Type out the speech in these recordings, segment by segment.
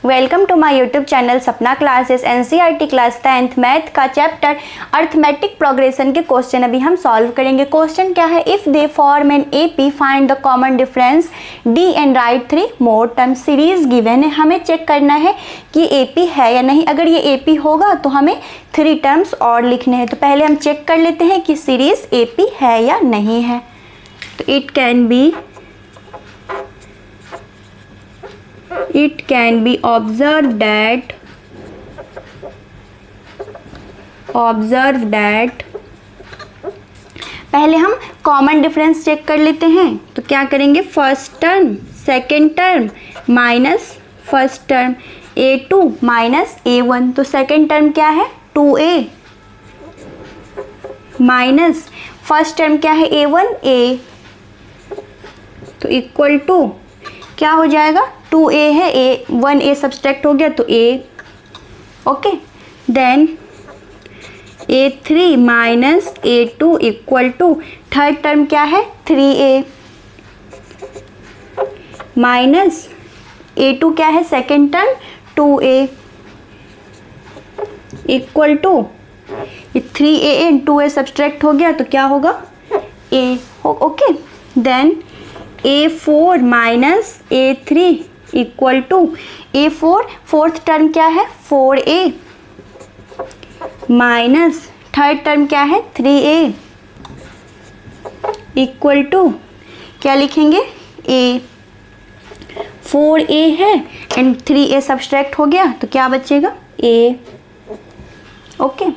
Welcome to my YouTube channel Sapna classes. NCERT class 10th math का chapter arithmetic progression के question अभी हम solve करेंगे। क्वेश्चन क्या है, if they form an AP find the common difference D and write 3 more term. Series given है, हमें check करना है कि एपी है या नहीं। अगर ये एपी होगा तो हमें 3 टर्म्स और लिखने हैं। तो पहले हम चेक कर लेते हैं कि सीरीज एपी है या नहीं है। तो it can be observed that पहले हम कॉमन डिफरेंस चेक कर लेते हैं। तो क्या करेंगे, first term second term minus first term a2 minus a1। तो सेकेंड टर्म क्या है 2a माइनस फर्स्ट टर्म क्या है a1 a। तो इक्वल टू क्या हो जाएगा, 2a है, a सब्सट्रैक्ट हो गया तो a। Okay, then a3 minus a2 equal to third term क्या है 3a माइनस a2 क्या है second term 2a equal to 3a and 2a subtract हो गया तो क्या होगा a। Okay, then a4 minus a3 equal to a4 fourth term क्या है 4a माइनस थर्ड टर्म क्या है 3a इक्वल टू क्या लिखेंगे a। 4a है एंड 3a सब्सट्रैक्ट हो गया तो क्या बचेगा a। ओके,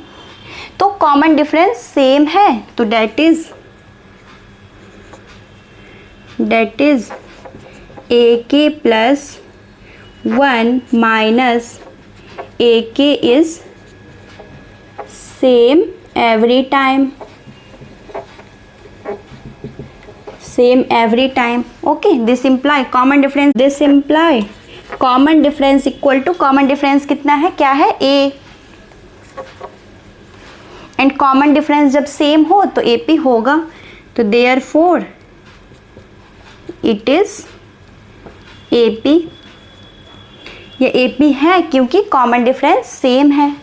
तो कॉमन डिफरेंस सेम है तो that is ak plus 1 minus ak is same every time, okay. This imply common difference equal to common difference कितना है, क्या है a। एंड कॉमन डिफरेंस जब सेम हो तो AP होगा, तो देयरफॉर इट इज AP। ये AP है क्योंकि कॉमन डिफरेंस सेम है।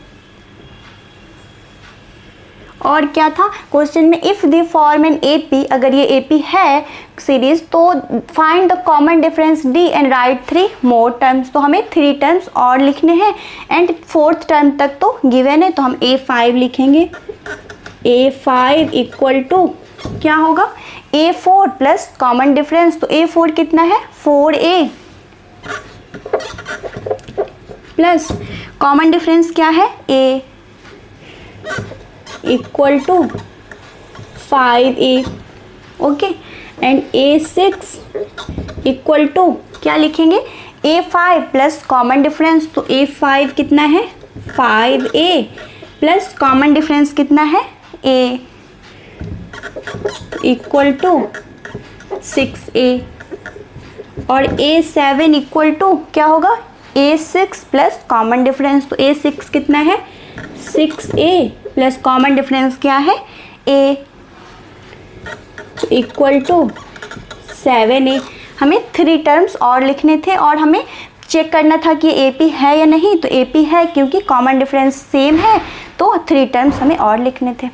और क्या था क्वेश्चन में, if they form an AP, अगर ये AP है सीरीज तो find the common difference D and write 3 more terms. तो हमें 3 टर्म्स और लिखने हैं एंड फोर्थ टर्म तक तो गिवन है तो हम A5 लिखेंगे। A5 इक्वल टू क्या होगा A4 प्लस कॉमन डिफरेंस। तो A4 कितना है 4a प्लस कॉमन डिफरेंस क्या है a equal to 5a। Okay, and A6 equal to क्या लिखेंगे A5 प्लस कॉमन डिफरेंस। तो A5 कितना है 5a प्लस कॉमन डिफरेंस कितना है a इक्वल टू 6a। और A7 इक्वल टू क्या होगा A6 प्लस कॉमन डिफरेंस। तो A6 कितना है 6a प्लस कॉमन डिफरेंस क्या है a इक्वल टू 7a। हमें 3 टर्म्स और लिखने थे और हमें चेक करना था कि AP है या नहीं। तो AP है क्योंकि कॉमन डिफरेंस सेम है तो 3 टर्म्स हमें और लिखने थे।